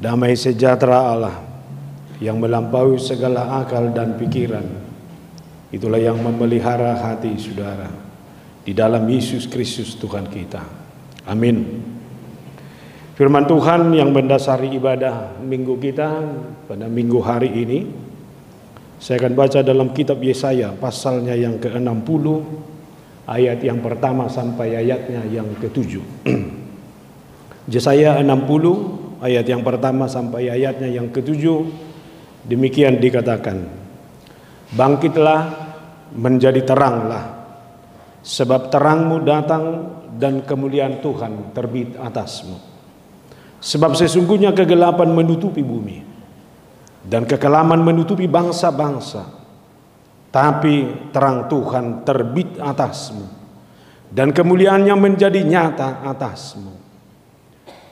Damai sejahtera Allah yang melampaui segala akal dan pikiran, itulah yang memelihara hati saudara di dalam Yesus Kristus Tuhan kita. Amin. Firman Tuhan yang mendasari ibadah minggu kita pada minggu hari ini, saya akan baca dalam kitab Yesaya pasalnya yang ke-60, ayat yang pertama sampai ayatnya yang ke-7. Yesaya 60 ayat yang pertama sampai ayatnya yang ke-7. Demikian dikatakan, bangkitlah, menjadi teranglah, sebab terangmu datang dan kemuliaan Tuhan terbit atasmu. Sebab sesungguhnya kegelapan menutupi bumi dan kekelaman menutupi bangsa-bangsa, tapi terang Tuhan terbit atasmu dan kemuliaannya menjadi nyata atasmu.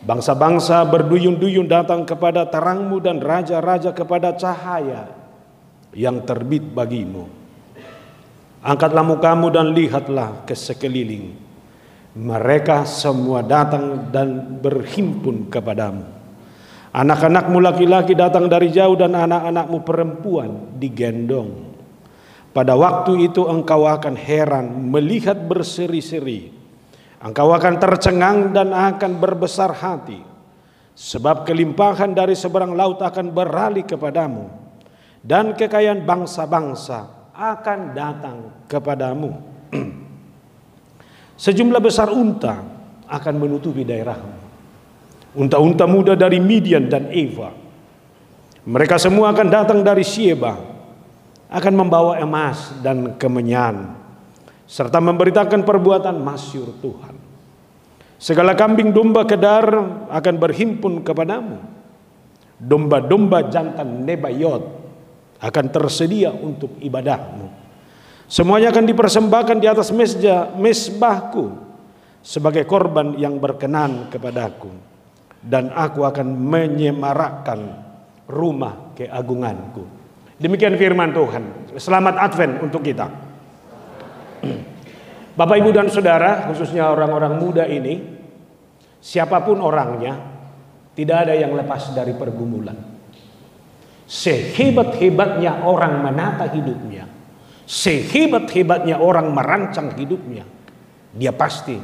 Bangsa-bangsa berduyun-duyun datang kepada terangmu dan raja-raja kepada cahaya yang terbit bagimu. Angkatlah mukamu dan lihatlah ke sekeliling. Mereka semua datang dan berhimpun kepadamu. Anak-anakmu laki-laki datang dari jauh dan anak-anakmu perempuan digendong. Pada waktu itu engkau akan heran melihat berseri-seri. Engkau akan tercengang dan akan berbesar hati, sebab kelimpahan dari seberang laut akan beralih kepadamu, dan kekayaan bangsa-bangsa akan datang kepadamu. Sejumlah besar unta akan menutupi daerahmu, unta-unta muda dari Midian dan Eva. Mereka semua akan datang dari Sheba, akan membawa emas dan kemenyan, serta memberitakan perbuatan masyhur Tuhan. Segala kambing domba kedar akan berhimpun kepadamu. Domba-domba jantan Nebayot akan tersedia untuk ibadahmu. Semuanya akan dipersembahkan di atas mezbahku sebagai korban yang berkenan kepadaku. Dan aku akan menyemarakkan rumah keagunganku. Demikian firman Tuhan. Selamat Advent untuk kita. Bapak, Ibu, dan Saudara, khususnya orang-orang muda ini, siapapun orangnya, tidak ada yang lepas dari pergumulan. Sehebat-hebatnya orang menata hidupnya, sehebat-hebatnya orang merancang hidupnya, dia pasti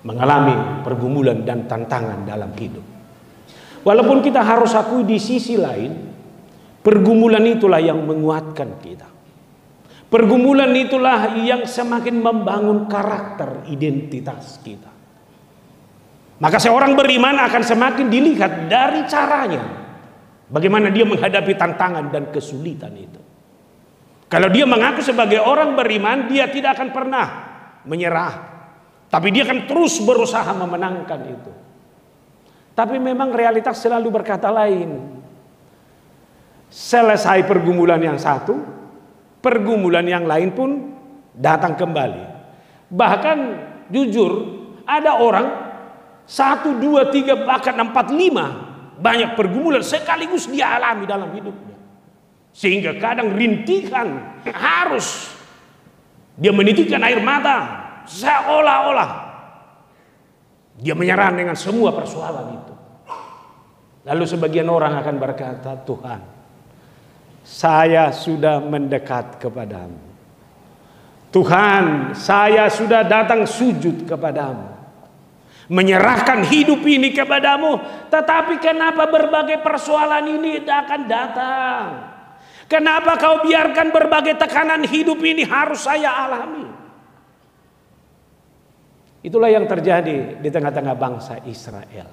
mengalami pergumulan dan tantangan dalam hidup. Walaupun kita harus akui di sisi lain, pergumulan itulah yang menguatkan kita. Pergumulan itulah yang semakin membangun karakter identitas kita. Maka seorang beriman akan semakin dilihat dari caranya, bagaimana dia menghadapi tantangan dan kesulitan itu. Kalau dia mengaku sebagai orang beriman, dia tidak akan pernah menyerah, tapi dia akan terus berusaha memenangkan itu. Tapi memang realitas selalu berkata lain. Selesai pergumulan yang satu, pergumulan yang lain pun datang kembali. Bahkan jujur, ada orang 1, 2, 3, bahkan 4, 5 banyak pergumulan sekaligus dia alami dalam hidupnya. Sehingga kadang rintihan harus dia menitikkan air mata, seolah-olah dia menyerah dengan semua persoalan itu. Lalu sebagian orang akan berkata, Tuhan, saya sudah mendekat kepadamu. Tuhan, saya sudah datang sujud kepadamu, menyerahkan hidup ini kepadamu. Tetapi kenapa berbagai persoalan ini akan datang? Kenapa kau biarkan berbagai tekanan hidup ini harus saya alami? Itulah yang terjadi di tengah-tengah bangsa Israel.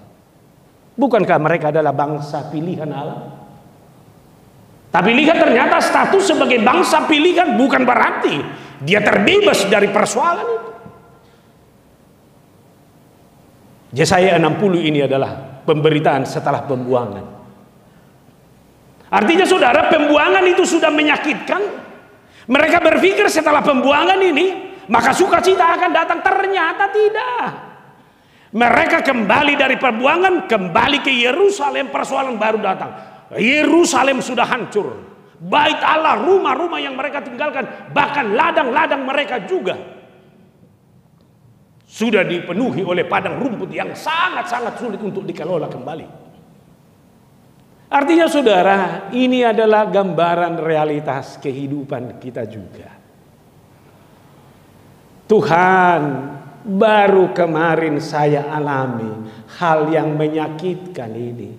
Bukankah mereka adalah bangsa pilihan Allah? Tapi lihat, ternyata status sebagai bangsa pilihan bukan berarti dia terbebas dari persoalan itu. Yesaya 60 ini adalah pemberitaan setelah pembuangan. Artinya saudara, pembuangan itu sudah menyakitkan. Mereka berpikir setelah pembuangan ini maka sukacita akan datang. Ternyata tidak. Mereka kembali dari pembuangan, kembali ke Yerusalem, persoalan baru datang. Yerusalem sudah hancur. Bait Allah, rumah-rumah yang mereka tinggalkan, bahkan ladang-ladang mereka juga sudah dipenuhi oleh padang rumput yang sangat-sangat sulit untuk dikelola kembali. Artinya saudara, ini adalah gambaran realitas kehidupan kita juga. Tuhan, baru kemarin saya alami hal yang menyakitkan ini.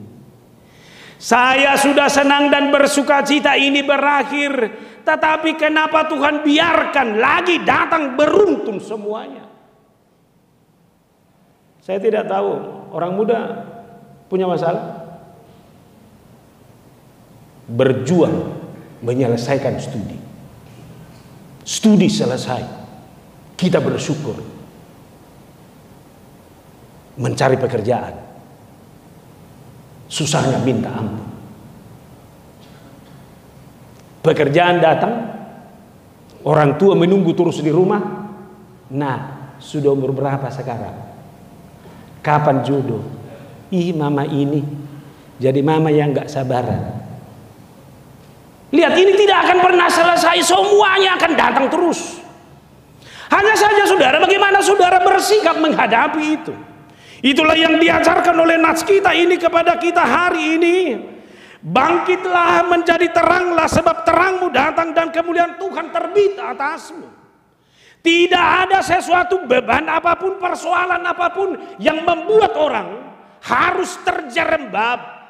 Saya sudah senang dan bersuka cita ini berakhir, tetapi kenapa Tuhan biarkan lagi datang beruntun semuanya? Saya tidak tahu, orang muda punya masalah. Berjuang menyelesaikan studi. Studi selesai, kita bersyukur. Mencari pekerjaan, susahnya minta ampun. Pekerjaan datang, orang tua menunggu terus di rumah. Nah, sudah umur berapa sekarang? Kapan jodoh? Ih, mama ini jadi mama yang gak sabaran. Lihat, ini tidak akan pernah selesai, semuanya akan datang terus. Hanya saja saudara, bagaimana saudara bersikap menghadapi itu. Itulah yang diajarkan oleh nats kita ini kepada kita hari ini. Bangkitlah, menjadi teranglah, sebab terangmu datang dan kemuliaan Tuhan terbit atasmu. Tidak ada sesuatu beban apapun, persoalan apapun yang membuat orang harus terjerembab.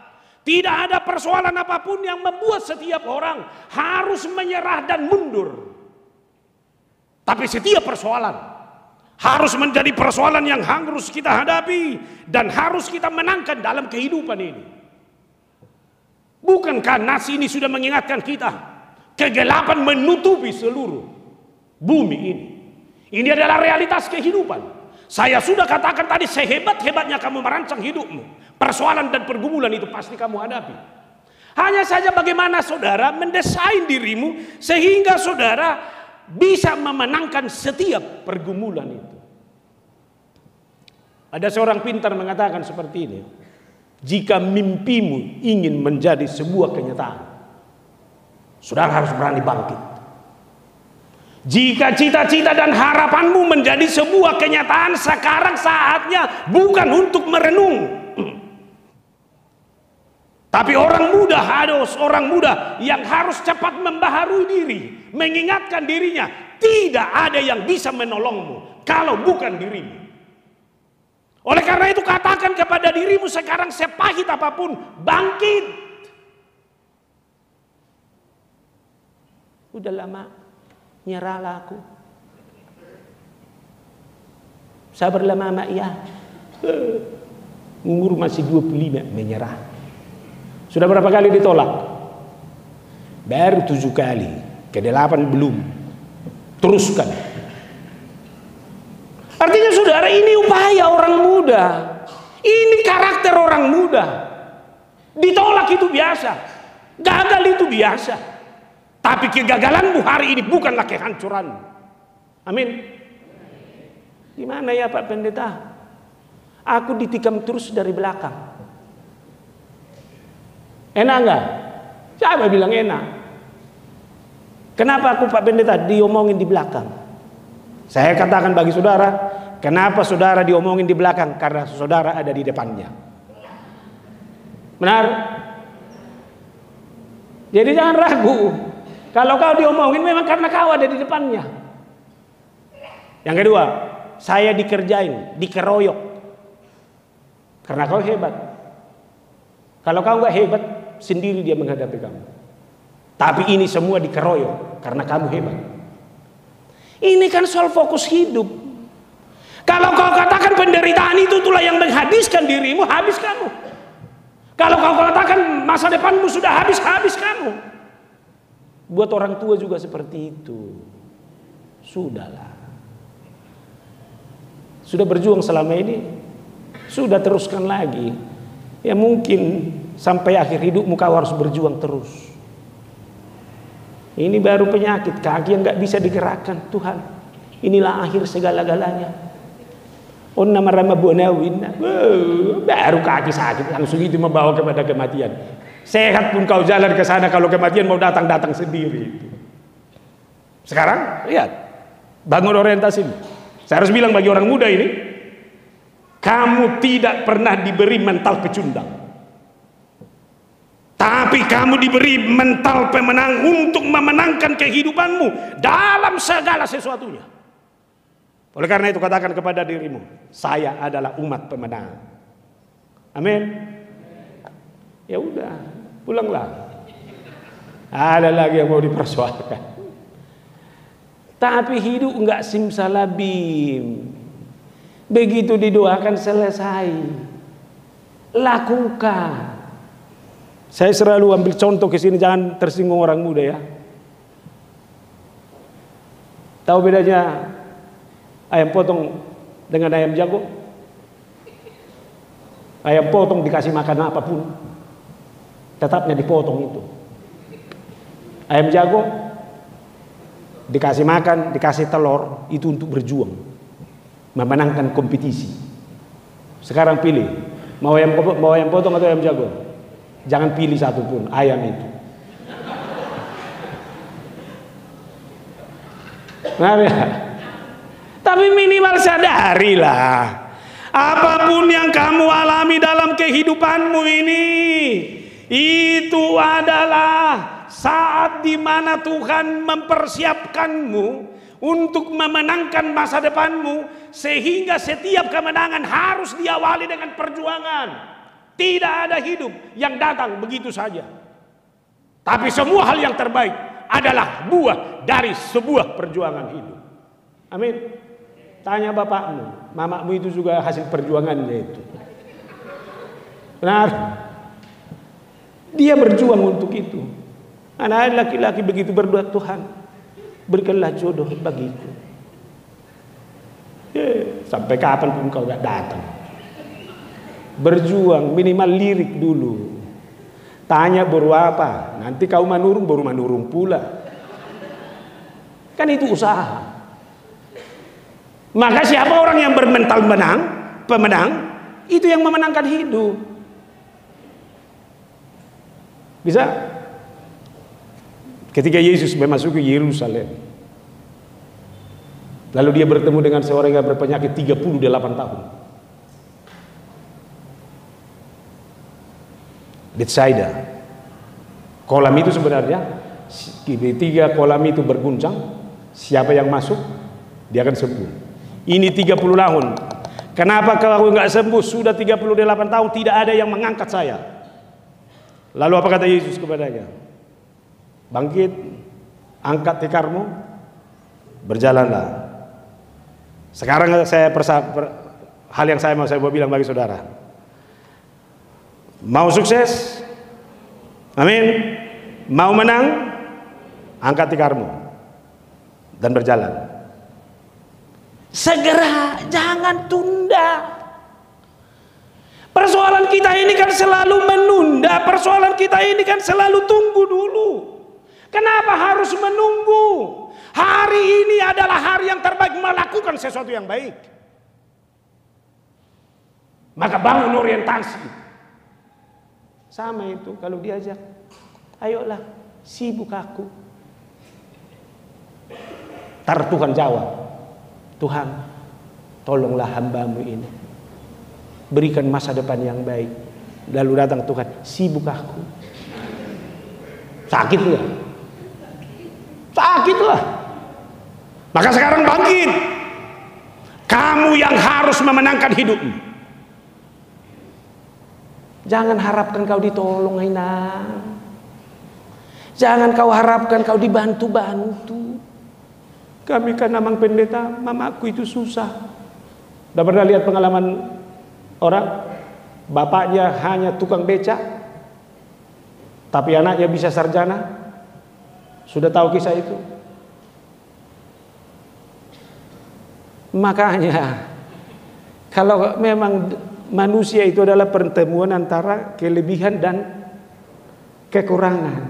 Tidak ada persoalan apapun yang membuat setiap orang harus menyerah dan mundur. Tapi setiap persoalan harus menjadi persoalan yang harus kita hadapi dan harus kita menangkan dalam kehidupan ini. Bukankah nas ini sudah mengingatkan kita, kegelapan menutupi seluruh bumi ini. Ini adalah realitas kehidupan. Saya sudah katakan tadi, sehebat-hebatnya kamu merancang hidupmu, persoalan dan pergumulan itu pasti kamu hadapi. Hanya saja bagaimana saudara mendesain dirimu sehingga saudara bisa memenangkan setiap pergumulan itu. Ada seorang pintar mengatakan seperti ini: jika mimpimu ingin menjadi sebuah kenyataan, saudara harus berani bangkit. Jika cita-cita dan harapanmu menjadi sebuah kenyataan, sekarang saatnya bukan untuk merenung. Tapi orang muda yang harus cepat membaharui diri, mengingatkan dirinya, tidak ada yang bisa menolongmu kalau bukan dirimu. Oleh karena itu katakan kepada dirimu sekarang, sepahit apapun, bangkit. Udah lama, nyerahlah aku. Sabarlah mama, ya. Umur masih 25, menyerah. Sudah berapa kali ditolak? Baru 7 kali, ke-8 belum. Teruskan. Artinya saudara, ini upaya orang muda. Ini karakter orang muda. Ditolak itu biasa, gagal itu biasa. Tapi kegagalanmu hari ini bukanlah kehancuranmu. Amin. Gimana ya Pak Pendeta? Aku ditikam terus dari belakang. Enak enggak? Siapa bilang enak? Kenapa aku Pak Pendeta diomongin di belakang? Saya katakan bagi saudara, kenapa saudara diomongin di belakang? Karena saudara ada di depannya. Benar? Jadi jangan ragu. Kalau kau diomongin memang karena kau ada di depannya. Yang kedua, saya dikerjain, dikeroyok karena kau hebat. Kalau kau nggak hebat, sendiri dia menghadapi kamu. Tapi ini semua dikeroyok karena kamu hebat. Ini kan soal fokus hidup. Kalau kau katakan penderitaan itu itulah yang menghabiskan dirimu, habis kamu. Kalau kau katakan masa depanmu sudah habis, habis kamu. Buat orang tua juga seperti itu. Sudahlah. Sudah berjuang selama ini, sudah teruskan lagi. Ya mungkin sampai akhir hidupmu kau harus berjuang terus. Ini baru penyakit kaki yang gak bisa digerakkan. Tuhan, inilah akhir segala-galanya. Onna marama bonawin. Baru kaki sakit, langsung itu membawa kepada kematian. Sehat pun kau jalan ke sana, kalau kematian mau datang sendiri. Sekarang lihat, bangun orientasimu. Saya harus bilang bagi orang muda ini, kamu tidak pernah diberi mental pecundang. Tapi kamu diberi mental pemenang untuk memenangkan kehidupanmu dalam segala sesuatunya. Oleh karena itu katakan kepada dirimu, saya adalah umat pemenang. Amin. Ya udah, pulanglah. Ada lagi yang mau dipersoalkan. Tapi hidup enggak simsalabim. Begitu didoakan selesai, lakukan. Saya selalu ambil contoh ke sini, jangan tersinggung orang muda ya. Tahu bedanya ayam potong dengan ayam jago? Ayam potong dikasih makan apapun, tetapnya dipotong itu. Ayam jago dikasih makan, dikasih telur, itu untuk berjuang, memenangkan kompetisi. Sekarang pilih, mau ayam potong atau ayam jago? Jangan pilih satu pun, ayam itu. Nah, ya. Tapi minimal sadarilah, apapun yang kamu alami dalam kehidupanmu ini, itu adalah saat di mana Tuhan mempersiapkanmu untuk memenangkan masa depanmu, sehingga setiap kemenangan harus diawali dengan perjuangan. Tidak ada hidup yang datang begitu saja. Tapi semua hal yang terbaik adalah buah dari sebuah perjuangan hidup. Amin. Tanya bapakmu, mamamu itu juga hasil perjuangannya itu. Benar. Dia berjuang untuk itu. Anak laki-laki begitu berdoa, Tuhan, berikanlah jodoh bagiku. Sampai kapan pun kau gak datang. Berjuang, minimal lirik dulu. Tanya baru apa, nanti kau manurung baru manurung pula. Kan itu usaha. Maka siapa orang yang bermental pemenang, itu yang memenangkan hidup. Bisa? Ketika Yesus memasuki Yerusalem, lalu dia bertemu dengan seorang yang berpenyakit 38 tahun. Betsaida. Kolam itu sebenarnya, tiga kolam itu berguncang, siapa yang masuk dia akan sembuh. Ini 30 tahun. Kenapa kalau nggak sembuh sudah 38 tahun tidak ada yang mengangkat saya? Lalu apa kata Yesus kepadanya? Bangkit, angkat tikarmu, berjalanlah. Sekarang hal yang saya mau bilang bagi saudara. Mau sukses? Amin. Mau menang? Angkat tikarmu dan berjalan. Segera, jangan tunda. Persoalan kita ini kan selalu menunda. Persoalan kita ini kan selalu tunggu dulu. Kenapa harus menunggu? Hari ini adalah hari yang terbaik melakukan sesuatu yang baik. Maka bangun orientasi. Sama itu kalau diajak, ayolah, sibuk aku. Tar Tuhan jawab, Tuhan tolonglah hambamu ini, berikan masa depan yang baik. Lalu datang Tuhan, sibuk aku. Sakit nggak? Sakit lah. Maka sekarang bangkit. Kamu yang harus memenangkan hidupmu. Jangan harapkan kau ditolong, Aina. Jangan kau harapkan kau dibantu-bantu. Kami kan namang pendeta, mamaku itu susah. Udah pernah lihat pengalaman orang? Bapaknya hanya tukang becak, tapi anaknya bisa sarjana. Sudah tahu kisah itu? Makanya kalau memang manusia itu adalah pertemuan antara kelebihan dan kekurangan,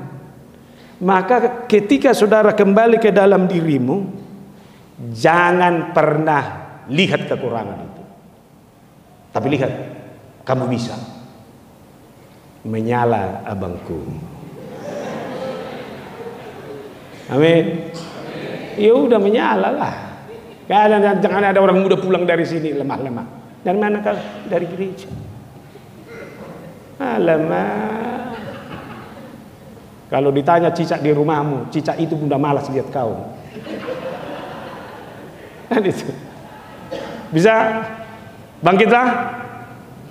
maka ketika saudara kembali ke dalam dirimu, jangan pernah lihat kekurangan itu, tapi lihat kamu bisa. Menyala abangku. Amin. Ya udah menyala lah. Jangan ada orang muda pulang dari sini lemah-lemah. Dari mana kau? Dari gereja. Alamak. Kalau ditanya cicak di rumahmu, cicak itu udah malas lihat kau. Kan itu. Bisa? Bangkitlah.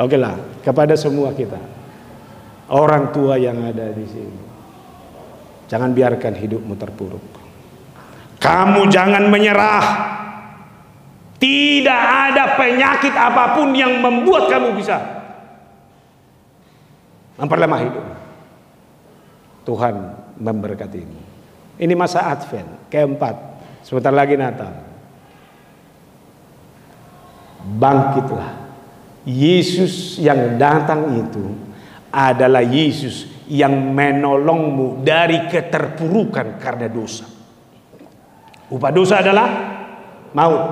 Oke lah, kepada semua kita, orang tua yang ada di sini, jangan biarkan hidupmu terpuruk. Kamu jangan menyerah. Tidak ada penyakit apapun yang membuat kamu bisa memperlemah hidup. Tuhan memberkatimu. Ini masa Advent keempat, sebentar lagi Natal. Bangkitlah. Yesus yang datang itu adalah Yesus yang menolongmu dari keterpurukan karena dosa. Upah dosa adalah maut.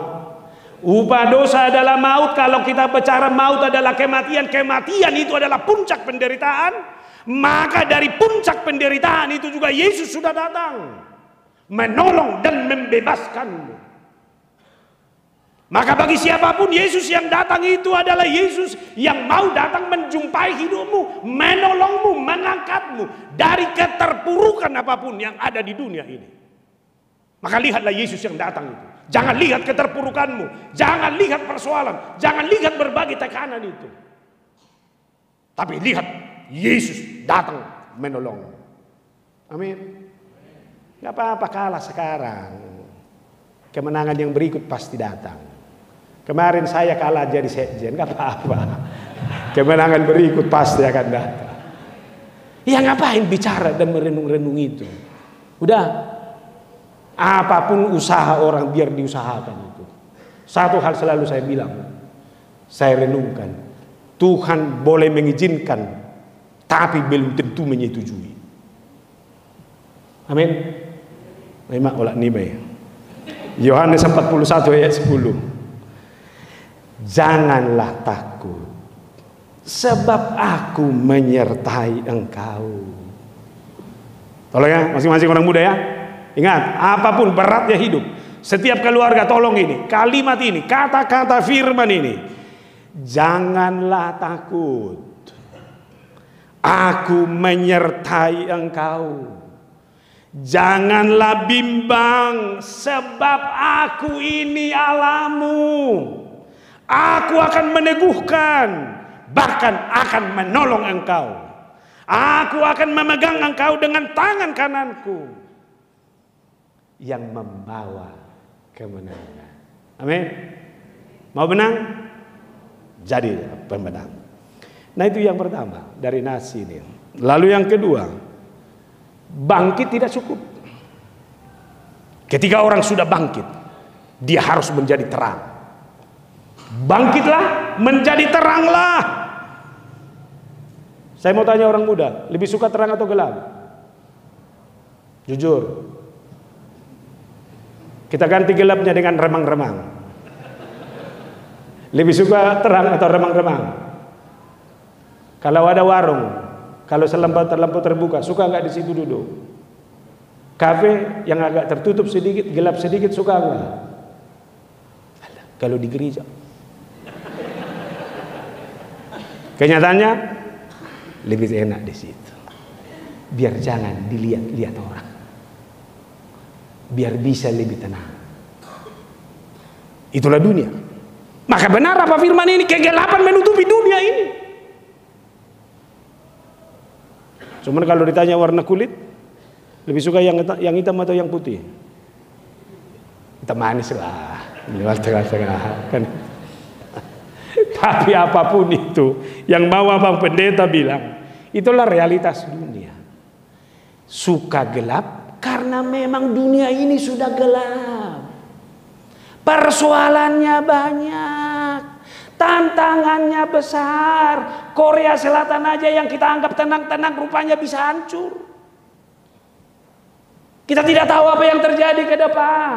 Upah dosa adalah maut. Kalau kita bicara maut adalah kematian, kematian itu adalah puncak penderitaan. Maka dari puncak penderitaan itu juga Yesus sudah datang menolong dan membebaskanmu. Maka bagi siapapun Yesus yang datang itu adalah Yesus yang mau datang menjumpai hidupmu, menolongmu, mengangkatmu dari keterpurukan apapun yang ada di dunia ini. Maka lihatlah Yesus yang datang itu. Jangan lihat keterpurukanmu, jangan lihat persoalan, jangan lihat berbagai tekanan itu. Tapi lihat Yesus datang menolong. Amin. Gak apa-apa kalah sekarang. Kemenangan yang berikut pasti datang. Kemarin saya kalah jadi sekjen, gak apa-apa. Kemenangan berikut pasti akan datang. Ya ngapain bicara dan merenung-renung itu. Udah. Apapun usaha orang biar diusahakan itu. Satu hal selalu saya bilang. Saya renungkan. Tuhan boleh mengizinkan, tapi belum tentu menyetujui. Amin. Memang olah nimai. Yohanes 41 ayat 10. Janganlah takut, sebab aku menyertai engkau. Tolong ya, masing-masing orang muda ya. Ingat, apapun beratnya hidup, setiap keluarga tolong ini, kalimat ini, kata-kata firman ini. Janganlah takut, aku menyertai engkau. Janganlah bimbang, sebab aku ini Allahmu. Aku akan meneguhkan, bahkan akan menolong engkau. Aku akan memegang engkau dengan tangan kananku yang membawa kemenangan. Amin. Mau menang? Jadi pemenang. Nah itu yang pertama dari nasi ini. Lalu yang kedua, bangkit tidak cukup. Ketika orang sudah bangkit, dia harus menjadi terang. Bangkitlah, menjadi teranglah. Saya mau tanya orang muda, lebih suka terang atau gelap? Jujur. Kita ganti gelapnya dengan remang-remang. Lebih suka terang atau remang-remang? Kalau ada warung, kalau lampu terbuka, suka nggak di situ duduk? Kafe yang agak tertutup sedikit, gelap sedikit, suka nggak? Kalau di gereja, kenyataannya lebih enak di situ. Biar jangan dilihat-lihat orang, biar bisa lebih tenang. Itulah dunia. Maka benar apa firman ini, kegelapan menutupi dunia ini. Cuman kalau ditanya warna kulit, lebih suka yang hitam atau yang putih? Hitam manis lah, lewat tengah-tengah kan. Tapi apapun itu yang mau Abang Pendeta bilang, itulah realitas dunia. Suka gelap karena memang dunia ini sudah gelap. Persoalannya banyak, tantangannya besar. Korea Selatan aja yang kita anggap tenang-tenang rupanya bisa hancur. Kita tidak tahu apa yang terjadi ke depan.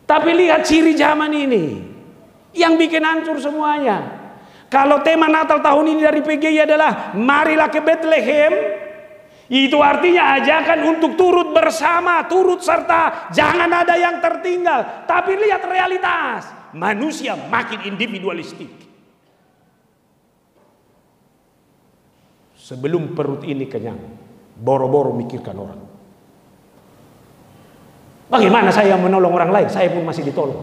Tapi lihat ciri zaman ini yang bikin hancur semuanya. Kalau tema Natal tahun ini dari PGI adalah marilah ke Bethlehem, itu artinya ajakan untuk turut bersama, turut serta, jangan ada yang tertinggal. Tapi lihat realitas, manusia makin individualistik. Sebelum perut ini kenyang, boro-boro mikirkan orang. Bagaimana saya menolong orang lain? Saya pun masih ditolong.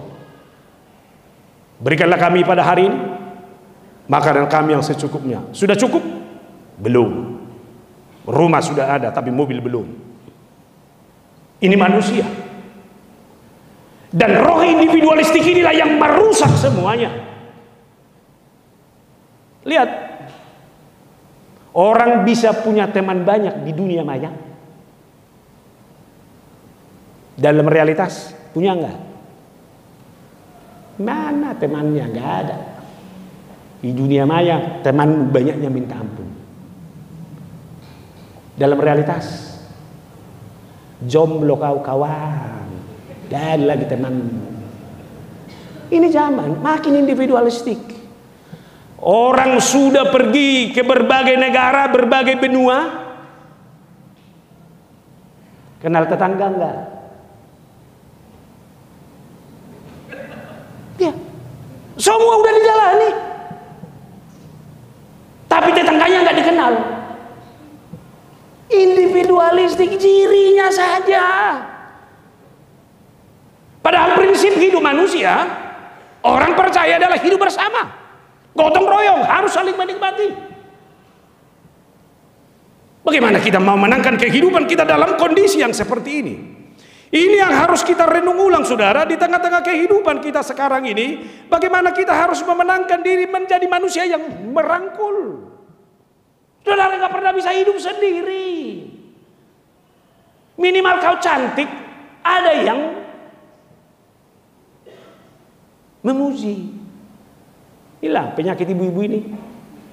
Berikanlah kami pada hari ini makanan kami yang secukupnya. Sudah cukup? Belum. Rumah sudah ada tapi mobil belum. Ini manusia. Dan roh individualistik inilah yang merusak semuanya. Lihat, orang bisa punya teman banyak di dunia maya. Dalam realitas punya enggak? Mana temannya? Enggak ada. Di dunia maya teman banyaknya minta ampun. Dalam realitas jomblo kau kawan, dan lagi temanmu. Ini zaman makin individualistik. Orang sudah pergi ke berbagai negara, berbagai benua. Kenal tetangga enggak? Ya, semua udah dijalani. Tapi tetangganya enggak dikenal. Individualistik dirinya saja. Padahal prinsip hidup manusia, orang percaya adalah hidup bersama, gotong royong, harus saling menikmati. Bagaimana kita mau menangkan kehidupan kita dalam kondisi yang seperti ini? Ini yang harus kita renung ulang, saudara, di tengah-tengah kehidupan kita sekarang ini. Bagaimana kita harus memenangkan diri menjadi manusia yang merangkul. Saudara nggak pernah bisa hidup sendiri. Minimal kau cantik, ada yang memuji. Inilah penyakit ibu-ibu ini.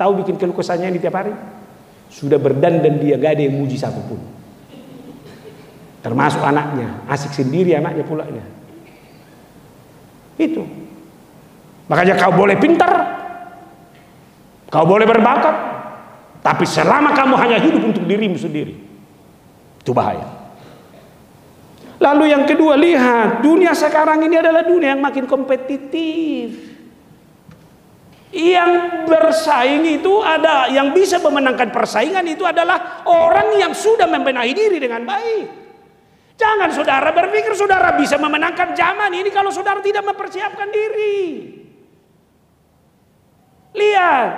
Tahu bikin keluh kesahnya ini tiap hari. Sudah berdandan dia, gak ada yang muji satupun. Termasuk anaknya, asik sendiri anaknya pulanya. Itu. Makanya kau boleh pintar, kau boleh berbakat, tapi selama kamu hanya hidup untuk dirimu sendiri, itu bahaya. Lalu yang kedua, lihat, dunia sekarang ini adalah dunia yang makin kompetitif. Yang bersaing itu ada, yang bisa memenangkan persaingan itu adalah orang yang sudah membenahi diri dengan baik. Jangan saudara berpikir saudara bisa memenangkan zaman ini kalau saudara tidak mempersiapkan diri. Lihat,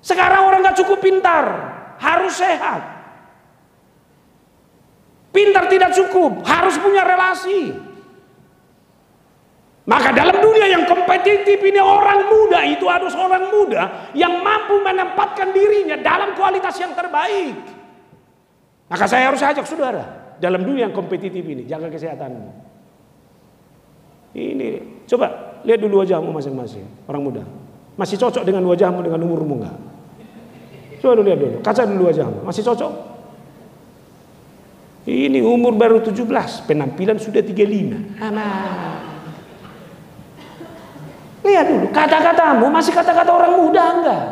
sekarang orang gak cukup pintar, harus sehat. Pintar tidak cukup, harus punya relasi. Maka dalam dunia yang kompetitif ini, orang muda itu harus orang muda yang mampu menempatkan dirinya dalam kualitas yang terbaik. Maka saya harus ajak saudara, dalam dunia yang kompetitif ini, jaga kesehatanmu. Ini, coba lihat dulu wajahmu masing-masing, orang muda. Masih cocok dengan wajahmu, dengan umurmu enggak? Coba dulu lihat dulu, kaca dulu wajahmu, masih cocok? Ini umur baru 17, penampilan sudah 35. Aman. Lihat dulu, kata-katamu masih kata-kata orang muda enggak?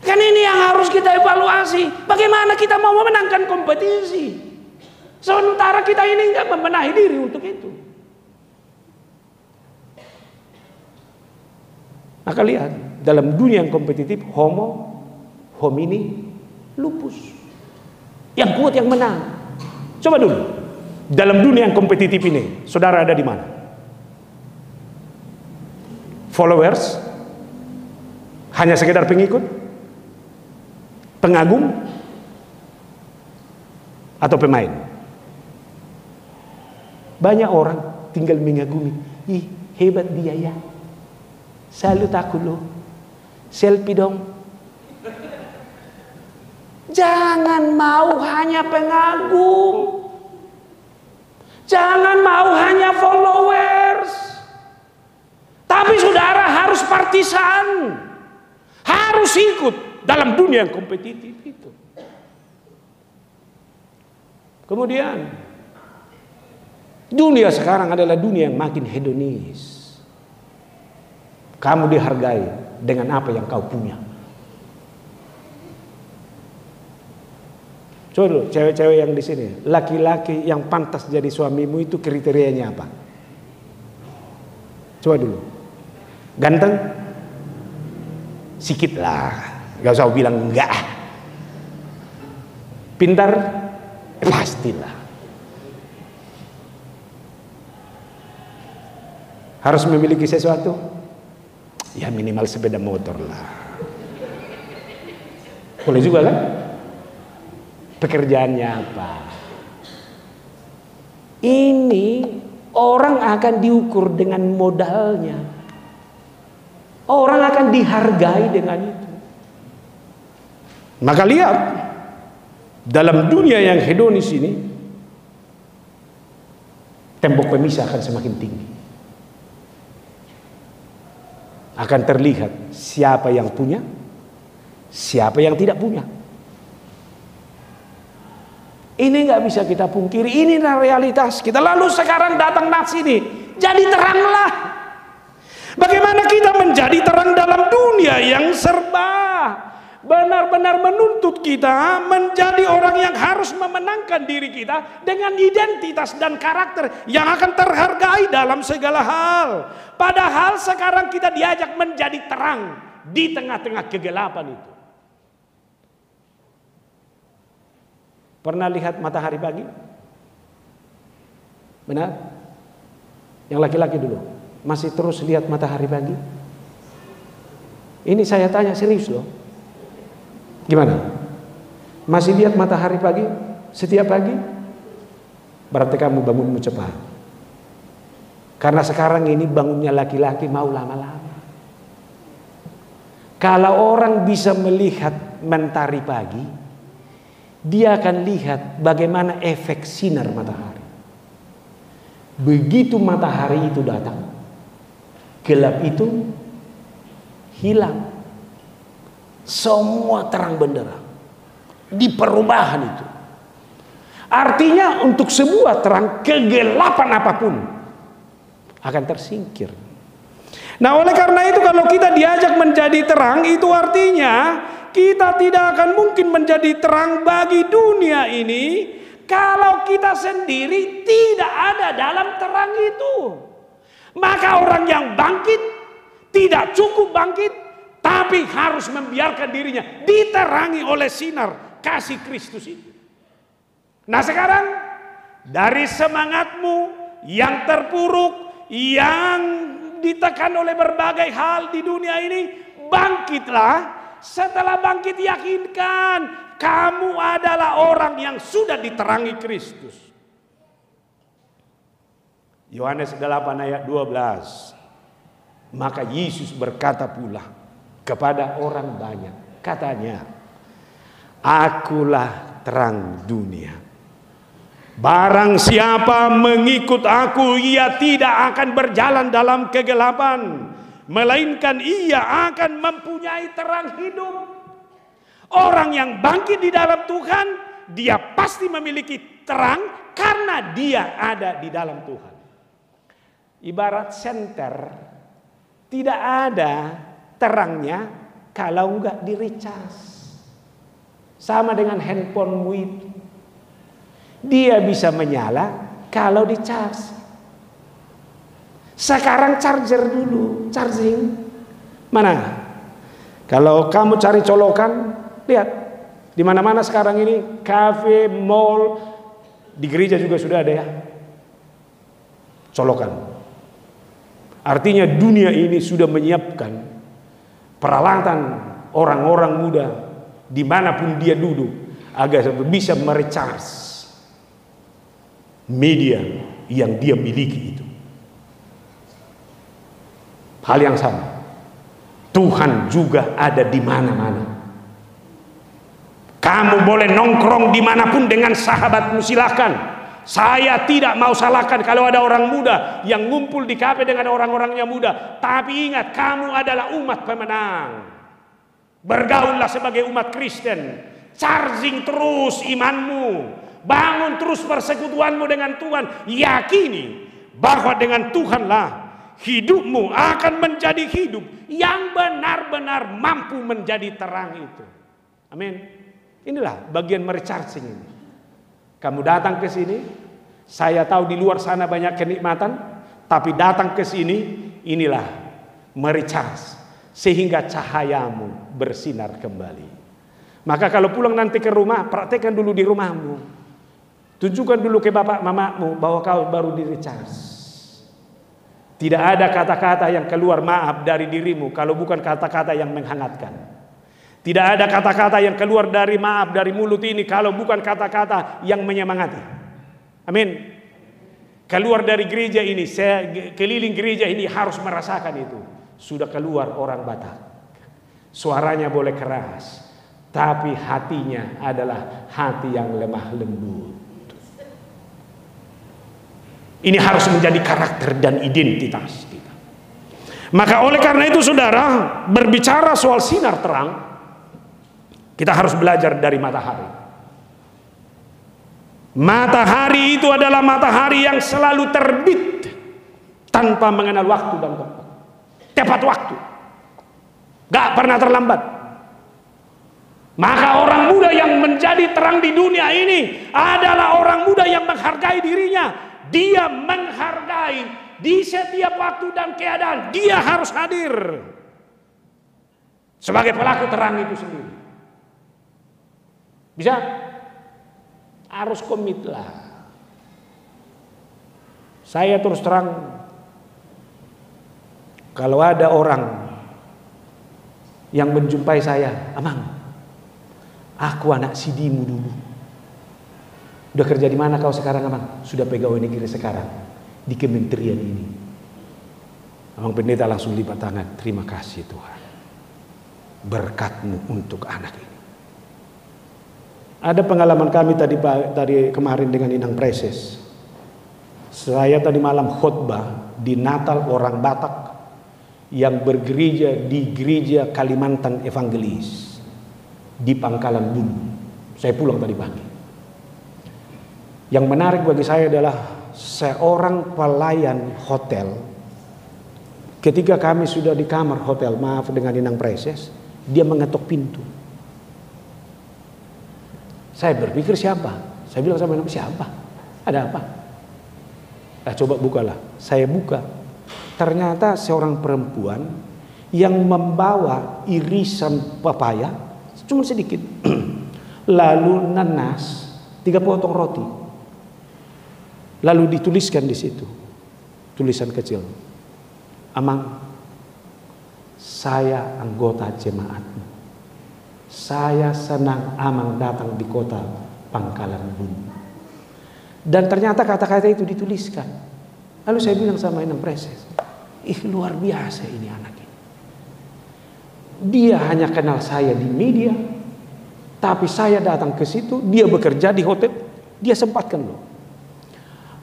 Kan ini yang harus kita evaluasi. Bagaimana kita mau memenangkan kompetisi sementara kita ini enggak membenahi diri untuk itu. Maka lihat, dalam dunia yang kompetitif, homo homini lupus. Yang kuat yang menang. Coba dulu, dalam dunia yang kompetitif ini, saudara ada di mana? Followers? Hanya sekedar pengikut? Pengagum? Atau pemain? Banyak orang tinggal mengagumi. Ih, hebat dia ya. Salut aku loh. Selfie dong. Jangan mau hanya pengagum. Jangan mau hanya followers. Tapi saudara harus partisan. Harus ikut dalam dunia yang kompetitif itu. Kemudian dunia sekarang adalah dunia yang makin hedonis. Kamu dihargai dengan apa yang kau punya. Coba dulu, cewek-cewek yang di sini, laki-laki yang pantas jadi suamimu itu kriterianya apa? Coba dulu. Ganteng? Sikit lah, gak usah bilang enggak. Pintar? Pastilah. Harus memiliki sesuatu? Ya minimal sepeda motor lah. Boleh juga kan? Pekerjaannya apa? Ini orang akan diukur dengan modalnya. Orang akan dihargai dengan itu. Maka lihat, dalam dunia yang hedonis ini, tembok pemisah akan semakin tinggi. Akan terlihat siapa yang punya, siapa yang tidak punya. Ini nggak bisa kita pungkiri, ini realitas kita. Lalu sekarang datang nas ini, jadi teranglah. Bagaimana kita menjadi terang dalam dunia yang serba benar-benar menuntut kita menjadi orang yang harus memenangkan diri kita dengan identitas dan karakter yang akan terhargai dalam segala hal. Padahal sekarang kita diajak menjadi terang di tengah-tengah kegelapan itu. Pernah lihat matahari pagi? Benar? Yang laki-laki dulu. Masih terus lihat matahari pagi? Ini saya tanya serius loh. Gimana? Masih lihat matahari pagi? Setiap pagi? Berarti kamu bangunmu cepat. Karena sekarang ini bangunnya laki-laki mau lama-lama. Kalau orang bisa melihat mentari pagi, dia akan lihat bagaimana efek sinar matahari. Begitu matahari itu datang, gelap itu hilang. Semua terang benderang di perubahan itu. Artinya untuk sebuah terang, kegelapan apapun akan tersingkir. Nah, oleh karena itu kalau kita diajak menjadi terang, itu artinya kita tidak akan mungkin menjadi terang bagi dunia ini kalau kita sendiri tidak ada dalam terang itu. Maka orang yang bangkit tidak cukup bangkit, tapi harus membiarkan dirinya diterangi oleh sinar kasih Kristus itu. Nah sekarang dari semangatmu yang terpuruk, yang ditekan oleh berbagai hal di dunia ini, bangkitlah. Setelah bangkit yakinkan kamu adalah orang yang sudah diterangi Kristus. Yohanes 8 ayat 12. Maka Yesus berkata pula kepada orang banyak, katanya, akulah terang dunia. Barang siapa mengikut aku, ia tidak akan berjalan dalam kegelapan, melainkan ia akan mempunyai terang hidup. Orang yang bangkit di dalam Tuhan, dia pasti memiliki terang karena dia ada di dalam Tuhan. Ibarat senter, tidak ada terangnya kalau enggak di-recharge. Sama dengan handphonemu itu. Dia bisa menyala kalau di-charge. Sekarang charger dulu, charging. Mana? Kalau kamu cari colokan, lihat. Di mana-mana sekarang ini, kafe, mall, di gereja juga sudah ada ya. Colokan. Artinya dunia ini sudah menyiapkan peralatan orang-orang muda dimanapun dia duduk agar bisa merecharge media yang dia miliki itu. Hal yang sama, Tuhan juga ada di mana-mana. Kamu boleh nongkrong dimanapun dengan sahabatmu, silakan. Saya tidak mau salahkan kalau ada orang muda yang ngumpul di kafe dengan orang-orangnya muda. Tapi ingat, kamu adalah umat pemenang. Bergaullah sebagai umat Kristen. Charging terus imanmu. Bangun terus persekutuanmu dengan Tuhan. Yakini bahwa dengan Tuhanlah hidupmu akan menjadi hidup yang benar-benar mampu menjadi terang itu. Amin. Inilah bagian merecharging ini. Kamu datang ke sini, saya tahu di luar sana banyak kenikmatan, tapi datang ke sini, inilah merecharge sehingga cahayamu bersinar kembali. Maka kalau pulang nanti ke rumah, praktekkan dulu di rumahmu. Tunjukkan dulu ke bapak mamamu bahwa kau baru di recharge. Tidak ada kata-kata yang keluar maaf dari dirimu kalau bukan kata-kata yang menghangatkan. Tidak ada kata-kata yang keluar dari maaf dari mulut ini kalau bukan kata-kata yang menyemangati. Amin. Keluar dari gereja ini, saya keliling gereja ini harus merasakan itu. Sudah keluar orang Batak. Suaranya boleh keras, tapi hatinya adalah hati yang lemah lembut. Ini harus menjadi karakter dan identitas kita. Maka oleh karena itu saudara, berbicara soal sinar terang, kita harus belajar dari matahari. Matahari itu adalah matahari yang selalu terbit tanpa mengenal waktu dan tempat. Tepat waktu, gak pernah terlambat. Maka orang muda yang menjadi terang di dunia ini adalah orang muda yang menghargai dirinya. Dia menghargai di setiap waktu dan keadaan. Dia harus hadir sebagai pelaku terang itu sendiri. Bisa? Harus komitlah. Saya terus terang, kalau ada orang yang menjumpai saya, Amang, aku anak sidimu dulu. Udah kerja di mana kau sekarang, Amang? Sudah pegawai negeri sekarang di kementerian ini. Amang pendeta langsung lipat tangan. Terima kasih Tuhan, berkatmu untuk anak ini. Ada pengalaman kami tadi kemarin dengan Inang Preses. Saya tadi malam khotbah di Natal orang Batak yang bergereja di gereja Kalimantan Evangelis di Pangkalan Bulu. Saya pulang tadi pagi. Yang menarik bagi saya adalah seorang pelayan hotel. Ketika kami sudah di kamar hotel, maaf dengan Inang Preses, dia mengetok pintu. Saya berpikir siapa? Saya bilang sama Inang, siapa? Ada apa? Coba bukalah. Saya buka. Ternyata seorang perempuan yang membawa irisan papaya, cuma sedikit. Lalu nanas, 3 potong roti. Lalu dituliskan di situ, tulisan kecil. Amang, saya anggota jemaatmu. Saya senang Amang datang di kota Pangkalan Bulu. Dan ternyata kata-kata itu dituliskan. Lalu saya bilang sama Inang Preses, luar biasa ini anak ini. Dia hanya kenal saya di media, tapi saya datang ke situ, dia bekerja di hotel, dia sempatkan loh.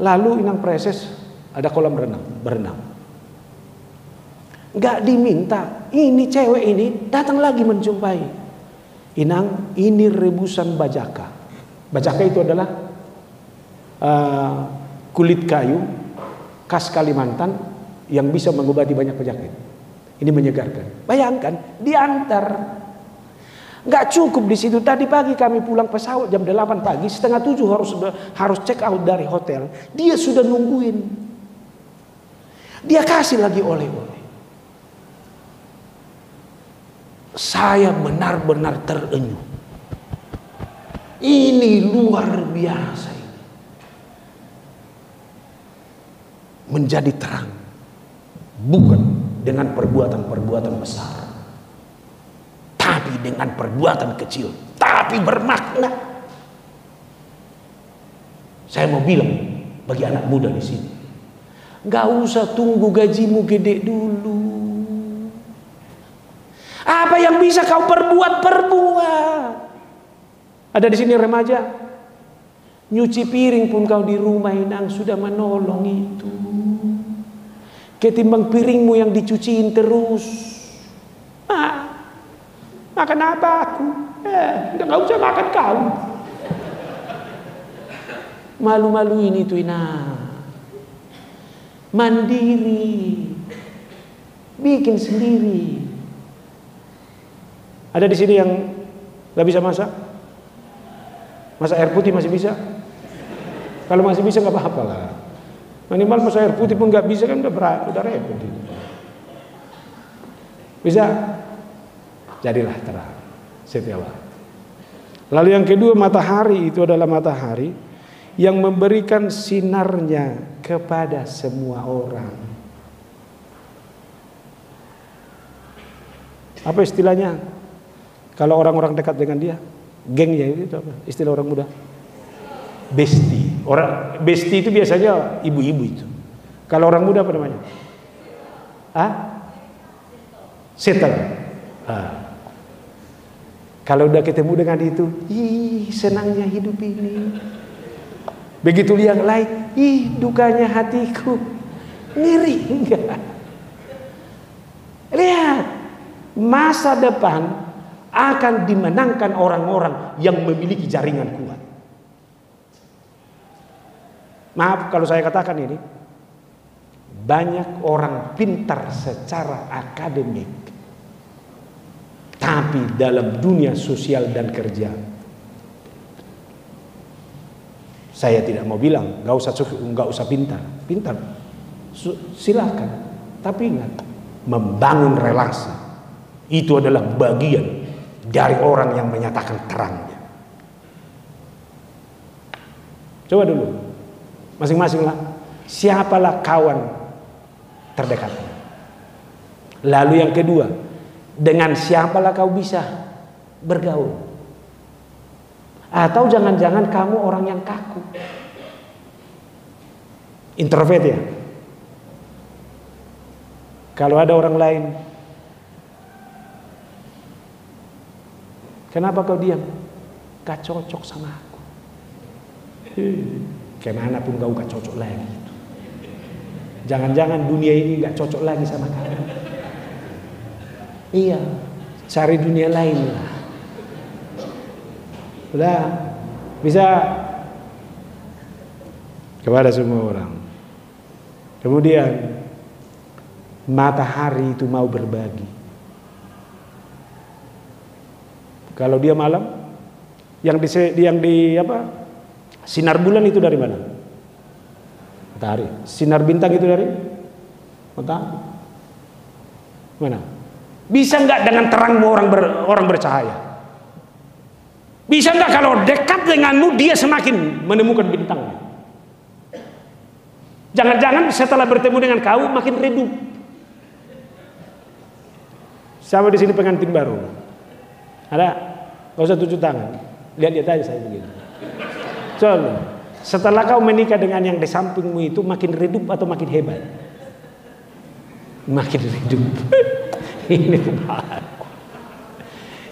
Lalu Inang Preses ada kolam berenang. Gak diminta, ini cewek ini datang lagi menjumpai. Inang, ini rebusan bajaka. Bajaka itu adalah kulit kayu khas Kalimantan yang bisa mengobati banyak penyakit. Ini menyegarkan. Bayangkan, diantar. Gak cukup di situ. Tadi pagi kami pulang pesawat jam 8 pagi, setengah 7 harus check out dari hotel. Dia sudah nungguin. Dia kasih lagi oleh-oleh. Saya benar-benar terenyuh. Ini luar biasa ini. Menjadi terang, bukan dengan perbuatan-perbuatan besar, tapi dengan perbuatan kecil, tapi bermakna. Saya mau bilang bagi anak muda di sini, gak usah tunggu gajimu gede dulu. Apa yang bisa kau perbuat. Ada di sini remaja, nyuci piring pun kau di rumah Inang sudah menolong itu. Ketimbang piringmu yang dicuciin terus. Makan apa aku? Nggak usah makan kau. Malu-maluin itu Inang. Mandiri, bikin sendiri. Ada di sini yang nggak bisa masak? Masak air putih masih bisa? Kalau masih bisa nggak apa-apa lah. Minimal masak air putih pun nggak bisa kan udah repot. Bisa? Jadilah terang setiap waktu. Lalu yang kedua, matahari itu adalah matahari yang memberikan sinarnya kepada semua orang. Apa istilahnya? Kalau orang-orang dekat dengan dia, gengnya itu apa? Istilah orang muda. Besti. Orang besti itu biasanya ibu-ibu itu. Kalau orang muda apa namanya? Settle. Kalau udah ketemu dengan itu, senangnya hidup ini. Begitu lihat lain, dukanya hatiku. Ngeri enggak? Lihat, masa depan akan dimenangkan orang-orang yang memiliki jaringan kuat. Maaf kalau saya katakan ini, banyak orang pintar secara akademik, tapi dalam dunia sosial dan kerja, saya tidak mau bilang nggak usah pintar, silakan. Tapi ingat, membangun relasi itu adalah bagian dari orang yang menyatakan terangnya. Coba dulu, masing-masing lah, siapalah kawan terdekatnya. Lalu yang kedua, dengan siapalah kau bisa bergaul? Atau jangan-jangan kamu orang yang kaku, introvert ya? Kalau ada orang lain, kenapa kau diam? Gak cocok sama aku. Kemanapun kau gak cocok lagi. Jangan-jangan dunia ini gak cocok lagi sama kamu. Iya, cari dunia lain lah. Udah, bisa kepada semua orang. Kemudian matahari itu mau berbagi. Kalau dia malam, yang di sinar bulan itu dari mana? Matahari. Sinar bintang itu dari matahari. Mana? Bisa nggak dengan terangmu orang bercahaya? Bisa nggak kalau dekat denganmu dia semakin menemukan bintangnya? Jangan-jangan setelah bertemu dengan kau makin redup. Siapa di sini pengantin baru? Ada? Gak usah tunjuk tangan. Lihat aja saya begini. Coba. Setelah kau menikah dengan yang di sampingmu itu makin redup atau makin hebat? Makin redup.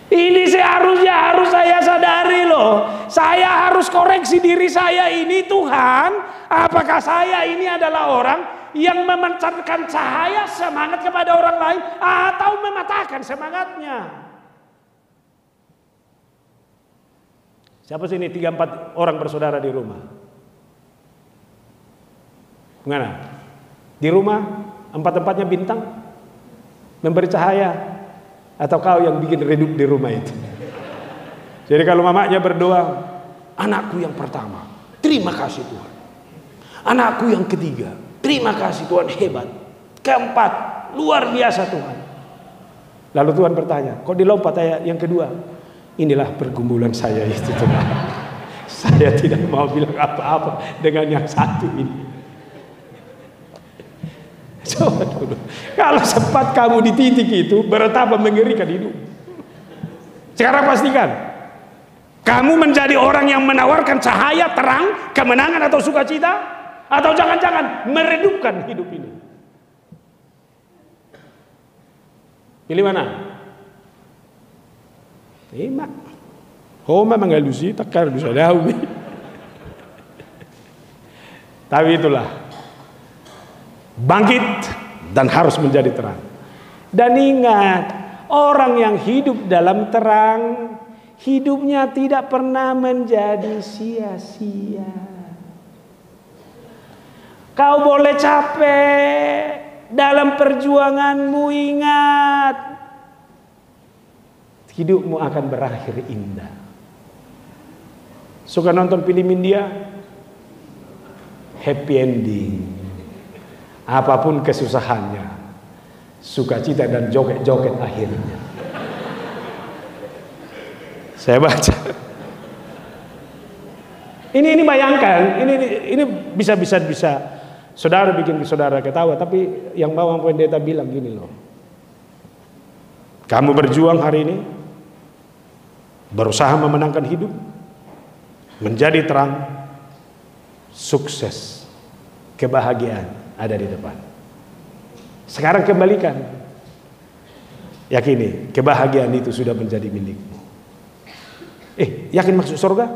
Ini seharusnya harus saya sadari loh. Saya harus koreksi diri saya ini, Tuhan. Apakah saya ini adalah orang yang memancarkan cahaya semangat kepada orang lain atau mematahkan semangatnya? Siapa sini 3-4 orang bersaudara di rumah? Gimana? Di rumah 4-empatnya bintang memberi cahaya, atau kau yang bikin redup di rumah itu? Jadi kalau mamanya berdoa, anakku yang pertama, terima kasih Tuhan. Anakku yang ketiga, terima kasih Tuhan, hebat. Keempat, luar biasa Tuhan. Lalu Tuhan bertanya, kok dilompat ayat yang kedua? Inilah pergumulan saya itu Tuhan. Saya tidak mau bilang apa-apa dengan yang satu ini. Coba dulu, kalau sempat kamu di titik itu, betapa mengerikan hidup. Sekarang pastikan, kamu menjadi orang yang menawarkan cahaya, terang, kemenangan atau sukacita, atau jangan-jangan meredupkan hidup ini. Pilih mana? Emak. Homa mengalusi, takar bisa dawi. Tapi itulah, bangkit dan harus menjadi terang. Dan ingat, orang yang hidup dalam terang, hidupnya tidak pernah menjadi sia-sia. Kau boleh capek dalam perjuanganmu, ingat, hidupmu akan berakhir indah. Suka nonton film India? Happy ending. Apapun kesusahannya, sukacita dan joget-joget akhirnya. Saya baca Ini bayangkan, ini bisa saudara bikin saudara ketawa, tapi yang Bapak Pendeta bilang gini loh. Kamu berjuang hari ini, berusaha memenangkan hidup, menjadi terang, sukses, kebahagiaan ada di depan. Sekarang kembalikan, yakini kebahagiaan itu sudah menjadi milikmu. Yakin masuk surga?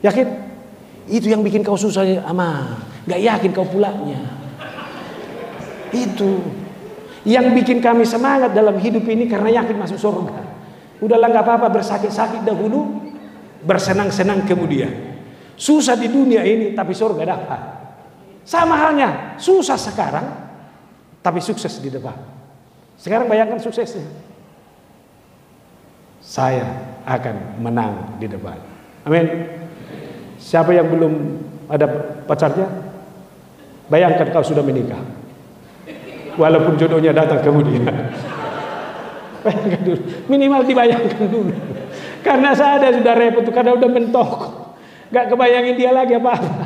Yakin? Itu yang bikin kau susah, gak yakin kau pulangnya. Itu yang bikin kami semangat dalam hidup ini, karena yakin masuk surga. Udahlah, gak apa-apa, bersakit-sakit dahulu, bersenang-senang kemudian. Susah di dunia ini, tapi surga dapat. Sama halnya, susah sekarang, tapi sukses di depan. Sekarang bayangkan suksesnya. Saya akan menang di depan. Amin. Siapa yang belum ada pacarnya? Bayangkan kau sudah menikah, walaupun jodohnya datang kemudian. Bayangkan dulu, minimal dibayangkan dulu. Karena saya sudah repot, karena udah mentok, gak kebayangin dia lagi apa-apa.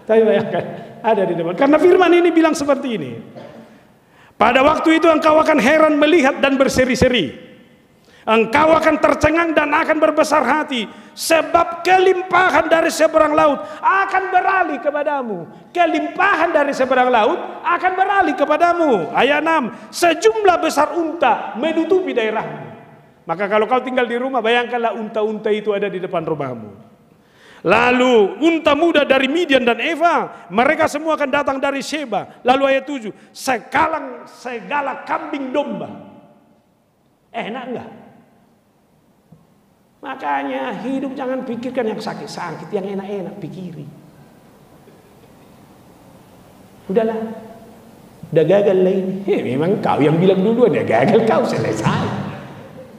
Tapi bayangkan ada di depan. Karena firman ini bilang seperti ini. Pada waktu itu engkau akan heran melihat dan berseri-seri. Engkau akan tercengang dan akan berbesar hati, sebab kelimpahan dari seberang laut akan beralih kepadamu. Kelimpahan dari seberang laut akan beralih kepadamu. Ayat 6, sejumlah besar unta menutupi daerahmu. Maka kalau kau tinggal di rumah, bayangkanlah unta-unta itu ada di depan rumahmu. Lalu unta muda dari Midian dan Eva, mereka semua akan datang dari Sheba. Lalu ayat 7, segala kambing domba. Enak enggak? Makanya hidup jangan pikirkan yang sakit-sakit, yang enak-enak pikiri. Udahlah, udah gagal lagi. Memang kau yang bilang duluan, ya gagal kau, selesai.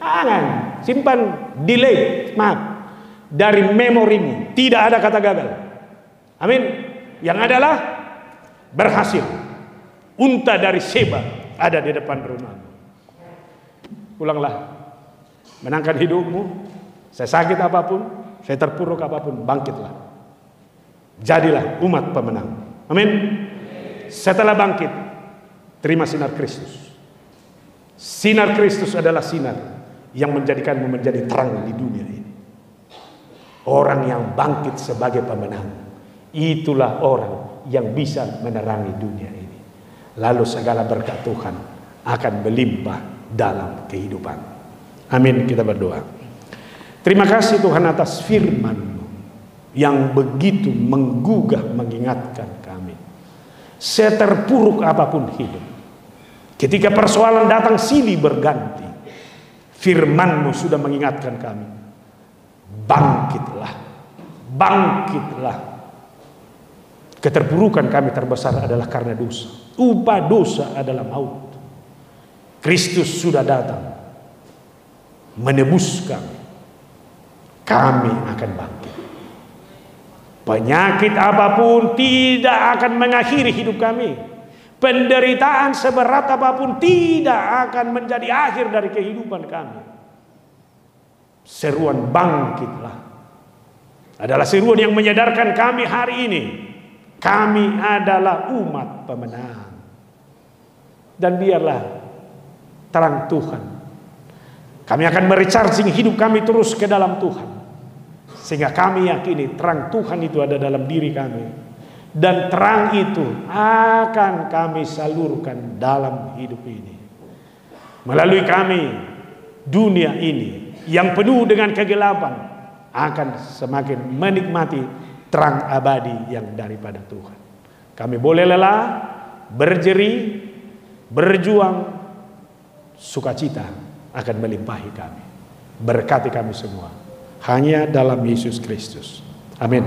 Jangan simpan, delete, dari memorimu. Tidak ada kata gagal. Amin. Yang adalah berhasil. Unta dari Sheba ada di depan rumahmu. Pulanglah, menangkan hidupmu. Saya sakit apapun, saya terpuruk apapun, bangkitlah. Jadilah umat pemenang. Amin. Setelah bangkit, terima sinar Kristus. Sinar Kristus adalah sinar yang menjadikanmu menjadi terang di dunia ini. Orang yang bangkit sebagai pemenang, itulah orang yang bisa menerangi dunia ini. Lalu segala berkat Tuhan akan melimpah dalam kehidupan. Amin. Kita berdoa. Terima kasih Tuhan atas firman-Mu yang begitu menggugah, mengingatkan kami. Seterpuruk apapun hidup, ketika persoalan datang silih berganti, firman-Mu sudah mengingatkan kami. Bangkitlah, bangkitlah. Keterpurukan kami terbesar adalah karena dosa. Upah dosa adalah maut. Kristus sudah datang menebus kami. Kami akan bangkit. Penyakit apapun tidak akan mengakhiri hidup kami. Penderitaan seberat apapun tidak akan menjadi akhir dari kehidupan kami. Seruan bangkitlah adalah seruan yang menyadarkan kami hari ini. Kami adalah umat pemenang. Dan biarlah terang Tuhan. Kami akan merecharging hidup kami terus ke dalam Tuhan. Sehingga kami yakini terang Tuhan itu ada dalam diri kami. Dan terang itu akan kami salurkan dalam hidup ini. Melalui kami, dunia ini yang penuh dengan kegelapan akan semakin menikmati terang abadi yang daripada Tuhan. Kami boleh lelah, berjeri, berjuang, sukacita akan melimpahi kami. Berkati kami semua. Hanya dalam Yesus Kristus. Amin.